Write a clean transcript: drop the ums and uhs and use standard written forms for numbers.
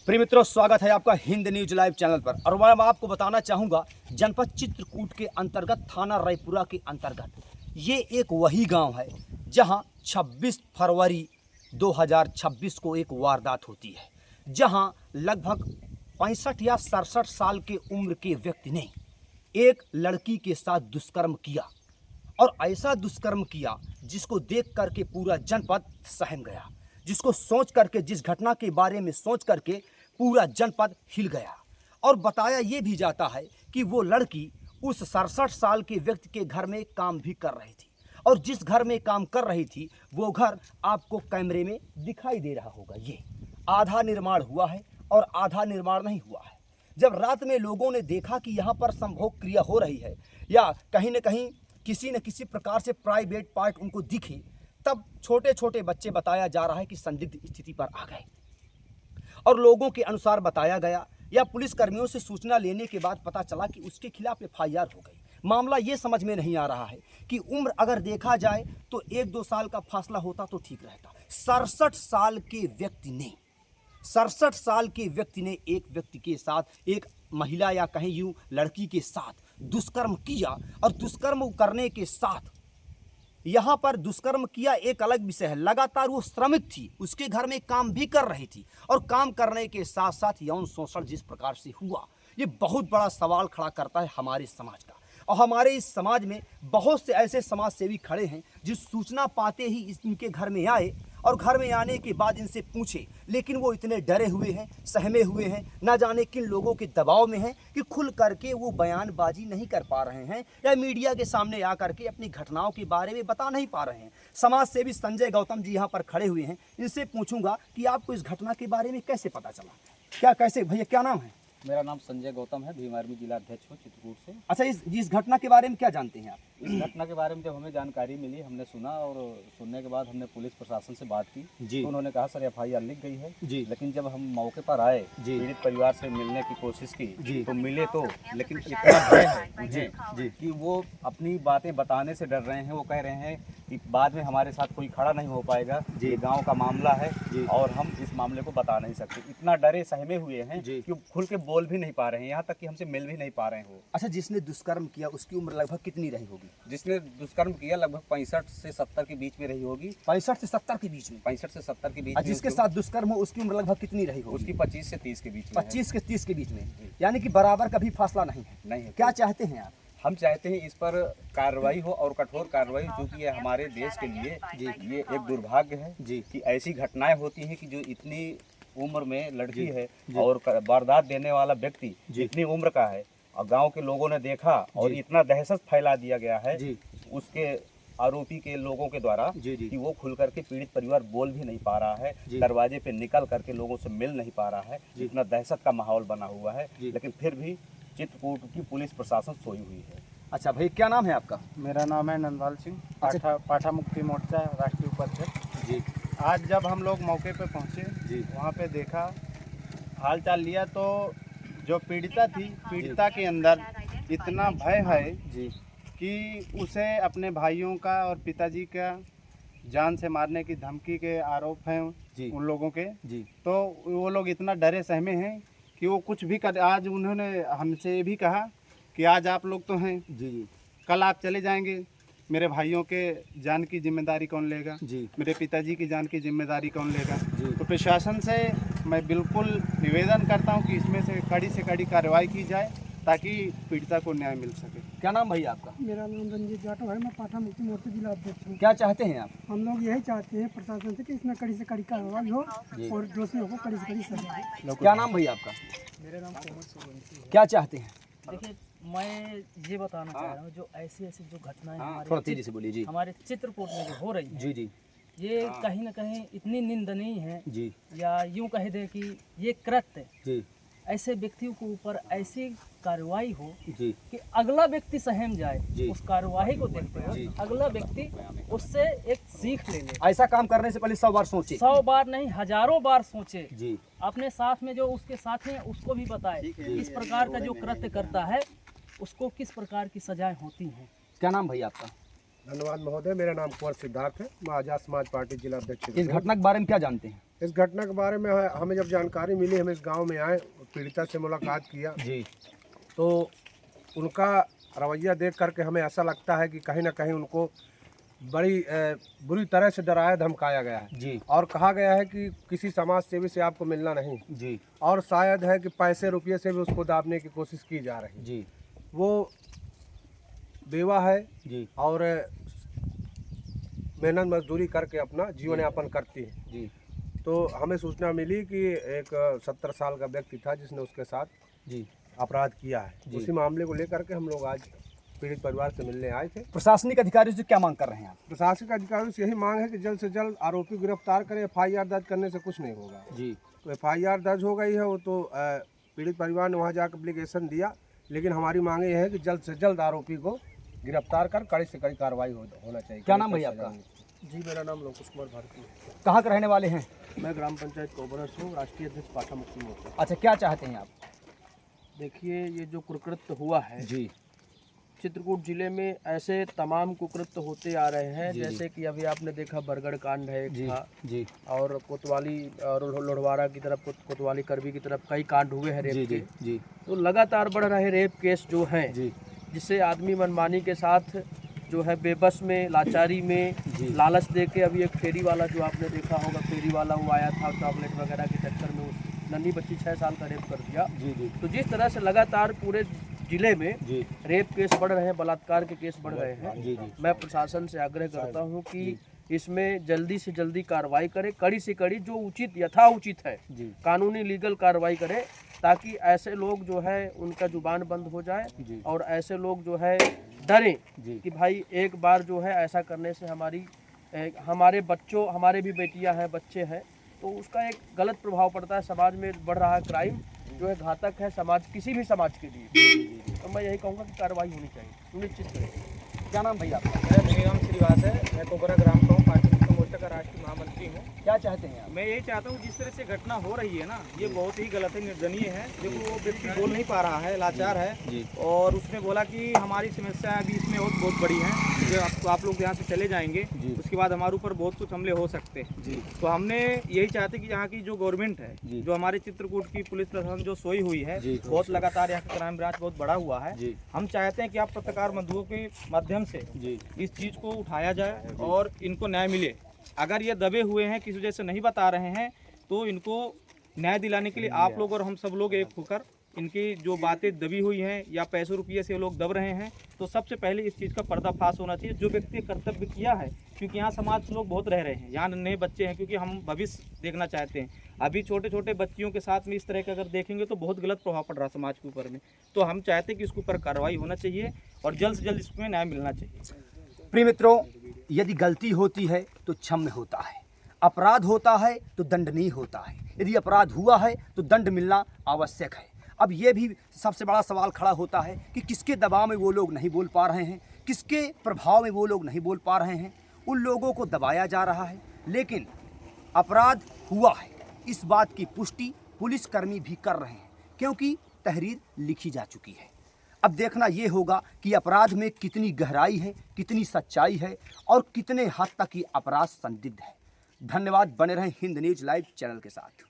प्रिय मित्रों, स्वागत है आपका हिंद न्यूज लाइव चैनल पर। और मैं आपको बताना चाहूँगा, जनपद चित्रकूट के अंतर्गत थाना रायपुरा के अंतर्गत ये एक वही गांव है जहां 26 फरवरी 2026 को एक वारदात होती है, जहां लगभग 65 या 67 साल के उम्र के व्यक्ति ने एक लड़की के साथ दुष्कर्म किया। और ऐसा दुष्कर्म किया जिसको देख करके पूरा जनपद सहम गया, जिसको सोच करके, जिस घटना के बारे में सोच करके पूरा जनपद हिल गया। और बताया ये भी जाता है कि वो लड़की उस 67 साल के व्यक्ति के घर में काम भी कर रही थी, और जिस घर में काम कर रही थी वो घर आपको कैमरे में दिखाई दे रहा होगा। ये आधा निर्माण हुआ है और आधा निर्माण नहीं हुआ है। जब रात में लोगों ने देखा कि यहाँ पर संभोग क्रिया हो रही है या कहीं न कहीं किसी न किसी प्रकार से प्राइवेट पार्ट उनको दिखे, तब छोटे छोटे बच्चे बताया जा रहा है कि संदिग्ध स्थिति पर आ गए। और लोगों के अनुसार बताया गया या पुलिस कर्मियों से सूचना लेने के बाद पता चला कि उसके खिलाफ FIR हो गई। मामला ये समझ में नहीं आ रहा है कि उम्र अगर देखा जाए तो 1-2 साल का फासला होता तो ठीक रहता। 67 साल के व्यक्ति ने एक व्यक्ति के साथ, एक महिला या कहीं यूँ लड़की के साथ दुष्कर्म किया। और दुष्कर्म करने के साथ यहाँ पर दुष्कर्म किया एक अलग विषय है, लगातार वो श्रमिक थी, उसके घर में काम भी कर रही थी, और काम करने के साथ साथ यौन शोषण जिस प्रकार से हुआ, ये बहुत बड़ा सवाल खड़ा करता है हमारे समाज का। और हमारे इस समाज में बहुत से ऐसे समाज सेवी खड़े हैं जो सूचना पाते ही इनके घर में आए और घर में आने के बाद इनसे पूछे, लेकिन वो इतने डरे हुए हैं, सहमे हुए हैं, ना जाने किन लोगों के दबाव में हैं कि खुल करके वो बयानबाजी नहीं कर पा रहे हैं या मीडिया के सामने आकर के अपनी घटनाओं के बारे में बता नहीं पा रहे हैं। समाज सेवी संजय गौतम जी यहाँ पर खड़े हुए हैं, इनसे पूछूंगा कि आपको इस घटना के बारे में कैसे पता चला, क्या कैसे, भैया क्या नाम है? मेरा नाम संजय गौतम है, भीम आर्मी जिला अध्यक्ष हूँ चित्रकूट से। अच्छा, इस घटना के बारे में क्या जानते हैं आप? इस घटना के बारे में जब हमें जानकारी मिली, हमने सुना और सुनने के बाद हमने पुलिस प्रशासन से बात की जी। तो उन्होंने कहा सर FIR लिख गई है जी। लेकिन जब हम मौके पर आए, पीड़ित परिवार से मिलने की कोशिश की जी। तो मिले तो, लेकिन इतना भय है मुझे जी कि वो अपनी बातें बताने से डर रहे हैं। वो कह रहे हैं कि बाद में हमारे साथ कोई खड़ा नहीं हो पाएगा, ये गाँव का मामला है और हम इस मामले को बता नहीं सकते। इतना डरे सहमे हुए हैं कि खुल के बोल भी नहीं पा रहे हैं, यहाँ तक कि हमसे मिल भी नहीं पा रहे हैं। अच्छा, जिसने दुष्कर्म किया उसकी उम्र लगभग कितनी रही होगी? जिसने दुष्कर्म किया लगभग 65 से 70 के बीच में रही होगी। 65 से 70 के बीच में? 65 से 70 के बीच में। जिसके साथ दुष्कर्म हो उसकी उम्र लगभग कितनी रही होगी? उसकी 25 से 30 के बीच में। 25 से 30 के बीच में, यानी कि बराबर का भी फासला नहीं है। नहीं है। क्या चाहते हैं आप? हम चाहते हैं इस पर कार्रवाई हो और कठोर कार्रवाई, क्योंकि ये हमारे देश के लिए ये एक दुर्भाग्य है जी कि ऐसी घटनाएं होती हैं कि जो इतनी उम्र में लड़की है और वारदात देने वाला व्यक्ति जितनी उम्र का है, और गांव के लोगों ने देखा और इतना दहशत फैला दिया गया है उसके आरोपी के लोगों के द्वारा कि वो खुल करके पीड़ित परिवार बोल भी नहीं पा रहा है, दरवाजे पे निकल करके लोगों से मिल नहीं पा रहा है, इतना दहशत का माहौल बना हुआ है। लेकिन फिर भी चित्रकूट की पुलिस प्रशासन सोई हुई है। अच्छा भाई, क्या नाम है आपका? मेरा नाम है नंदलाल सिंह, पाठा मुक्ति मोर्चा राष्ट्रीय उपाध्यक्ष जी। आज जब हम लोग मौके पे पहुंचे जी, वहाँ पे देखा, हाल चाल लिया, तो जो पीड़िता के अंदर इतना भय है जी कि उसे अपने भाइयों का और पिताजी का जान से मारने की धमकी के आरोप हैं उन लोगों के जी। तो वो लोग इतना डरे सहमे हैं कि वो कुछ भी कर। आज उन्होंने हमसे भी कहा कि आज आप लोग तो हैं जी, कल आप चले जाएंगे, मेरे भाइयों के जान की जिम्मेदारी कौन लेगा जी, मेरे पिताजी की जान की जिम्मेदारी कौन लेगा जी। तो प्रशासन से मैं बिल्कुल निवेदन करता हूं कि इसमें से कड़ी कार्रवाई की जाए ताकि पीड़िता को न्याय मिल सके। क्या नाम भैया आपका? मेरा नाम रंजीत जाटव है, मैं पाठा मुक्ति मोर्चा जिला अध्यक्ष हूँ। क्या चाहते हैं आप? हम लोग यही चाहते हैं प्रशासन से कि इसमें कड़ी से कड़ी कार्रवाई हो और दोषियों को कड़ी से कड़ी सजा। क्या नाम भैया आपका? मेरा नाम कोमल सोलंकी है। क्या चाहते हैं? देखिए, मैं ये बताना चाह रहा हूँ, जो ऐसी जो घटनाएं थोड़ा तेजी से बोलिए जी। हमारे चित्रकूट में जो हो रही है जी, ये कहीं ना कहीं इतनी निंदनीय है जी, या यूं कह दे कि ये कृत्य जी, ऐसे व्यक्तियों के ऊपर ऐसी कार्रवाई हो जी कि अगला व्यक्ति सहम जाए उस कार्रवाई को देखते हुए, अगला व्यक्ति उससे एक सीख ले ले। ऐसा काम करने से पहले 100 बार सोचे। 100 बार नहीं, हजारों बार सोचे जी। अपने साथ में जो उसके साथी हैं उसको भी बताए इस प्रकार का जो कृत्य करता है उसको किस प्रकार की सजाएं होती हैं। क्या नाम भैया आपका? धन्यवाद महोदय, मेरा नाम कुंवर सिद्धार्थ है, मैं आजाद समाज पार्टी जिला अध्यक्ष। इस घटना के बारे में क्या जानते हैं? इस घटना के बारे में हमें जब जानकारी मिली, हम इस गांव में आए, पीड़िता से मुलाकात किया जी। तो उनका रवैया देख करके हमें ऐसा लगता है कि कहीं ना कहीं उनको बड़ी बुरी तरह से डराया धमकाया गया है जी। और कहा गया है कि किसी समाज सेवी से आपको मिलना नहीं जी। और शायद है कि पैसे रुपये से भी उसको दाबने की कोशिश की जा रही जी। वो बेवा है जी। और मेहनत मजदूरी करके अपना जीवन यापन करती है जी। तो हमें सूचना मिली कि एक 70 साल का व्यक्ति था जिसने उसके साथ जी अपराध किया है। जी। उसी मामले को लेकर के हम लोग आज पीड़ित परिवार से मिलने आए थे। प्रशासनिक अधिकारियों से क्या मांग कर रहे हैं आप? प्रशासनिक अधिकारियों से यही मांग है कि जल्द से जल्द आरोपी गिरफ्तार करें। FIR दर्ज करने से कुछ नहीं होगा जी। तो FIR दर्ज हो गई है, वो तो पीड़ित परिवार ने वहाँ जाकर एप्लीकेशन दिया, लेकिन हमारी मांग ये है कि जल्द से जल्द आरोपी को गिरफ्तार कर कड़ी से कड़ी कार्रवाई होना चाहिए। क्या नाम भैया आपका? जी, मेरा नाम लोकेश कुमार भारती है। कहाँ के रहने वाले हैं? मैं ग्राम पंचायत कोबरा से हूँ, राष्ट्रीय अध्यक्ष पाठा मुक्ति मोर्चा। अच्छा, क्या चाहते हैं आप? देखिए, ये जो कुकृत्य हुआ है जी। चित्रकूट जिले में, ऐसे तमाम कुकृत्य होते आ रहे हैं। जी, जैसे कि अभी आपने देखा बरगढ़ कांड है एक जी। था, जी। और कोतवाली और लोहड़वाड़ा की तरफ, कोतवाली करबी की तरफ कई कांड हुए हैं जी। रेप जी। के। जी। तो लगातार बढ़ रहे रेप केस जो हैं, जी। जिससे आदमी मनमानी के साथ जो है बेबस में, लाचारी में, जी। लालच दे के, अभी एक फेरी वाला जो आपने देखा होगा, फेरी वाला वो आया था, चॉकलेट वगैरह के चक्कर में उस नन्ही बच्ची 6 साल का रेप कर दिया। जी। जी। तो जिस तरह से लगातार पूरे जिले में जी। रेप केस बढ़ रहे हैं, बलात्कार के केस बढ़ रहे हैं, जी। जी। मैं प्रशासन से आग्रह करता हूं कि इसमें जल्दी से जल्दी कार्रवाई करे, कड़ी से कड़ी, जो उचित यथा उचित है जी। कानूनी लीगल कार्रवाई करे, ताकि ऐसे लोग जो है उनका जुबान बंद हो जाए जी। और ऐसे लोग जो है डरें जी। कि भाई एक बार जो है ऐसा करने से हमारे बच्चों, हमारे भी बेटियां हैं, बच्चे हैं, तो उसका एक गलत प्रभाव पड़ता है। समाज में बढ़ रहा है क्राइम जो है, घातक है समाज, किसी भी समाज के लिए। तो मैं यही कहूँगा कि कार्रवाई होनी चाहिए, सुनिश्चित करें। क्या नाम भैया आपका? मेरा निगम श्रीवास है। मैं कोबरा ग्राम का हूँ, पार्टी मुक्ति मोर्चा का राष्ट्रीय महामंत्री हूँ। क्या चाहते हैं आप? मैं यही चाहता हूँ, जिस तरह से घटना हो रही है ना, ये बहुत ही गलत है, निर्दयनीय है। देखो, वो व्यक्ति बोल नहीं पा रहा है, लाचार है, जी। और उसने बोला कि हमारी समस्या अभी इसमें बहुत बड़ी है, जो आप लोग यहाँ से चले जाएंगे उसके बाद हमारे ऊपर बहुत कुछ हमले हो सकते हैं। जी। तो हमने यही चाहते कि यहाँ की जो गवर्नमेंट है, जी। जो हमारे चित्रकूट की पुलिस प्रशासन जो सोई हुई है, जी। बहुत लगातार यहाँ का क्राइम ब्रांच बहुत बड़ा हुआ है। जी। हम चाहते हैं कि आप पत्रकार बंधुओं के माध्यम से जी। इस चीज़ को उठाया जाए और इनको न्याय मिले। अगर ये दबे हुए हैं, किसी वजह से नहीं बता रहे हैं, तो इनको न्याय दिलाने के लिए आप लोग और हम सब लोग एक होकर, इनकी जो बातें दबी हुई हैं या पैसों रुपये से लोग दब रहे हैं, तो सबसे पहले इस चीज़ का पर्दाफाश होना चाहिए। जो व्यक्ति कर्तव्य किया है, क्योंकि यहाँ समाज के लोग बहुत रह रहे हैं, यहाँ नए बच्चे हैं, क्योंकि हम भविष्य देखना चाहते हैं। अभी छोटे छोटे बच्चियों के साथ में इस तरह का अगर देखेंगे तो बहुत गलत प्रभाव पड़ रहा है समाज के ऊपर में। तो हम चाहते हैं कि इसके ऊपर कार्रवाई होना चाहिए और जल्द से जल्द इसमें न्याय मिलना चाहिए। प्रिय मित्रों, यदि गलती होती है तो क्षम्य होता है, अपराध होता है तो दंडनीय होता है। यदि अपराध हुआ है तो दंड मिलना आवश्यक है। अब ये भी सबसे बड़ा सवाल खड़ा होता है कि किसके दबाव में वो लोग नहीं बोल पा रहे हैं, किसके प्रभाव में वो लोग नहीं बोल पा रहे हैं। उन लोगों को दबाया जा रहा है, लेकिन अपराध हुआ है इस बात की पुष्टि पुलिसकर्मी भी कर रहे हैं, क्योंकि तहरीर लिखी जा चुकी है। अब देखना ये होगा कि अपराध में कितनी गहराई है, कितनी सच्चाई है और कितने हद तक ये अपराध संदिग्ध है। धन्यवाद। बने रहें हिंद न्यूज़ लाइव चैनल के साथ।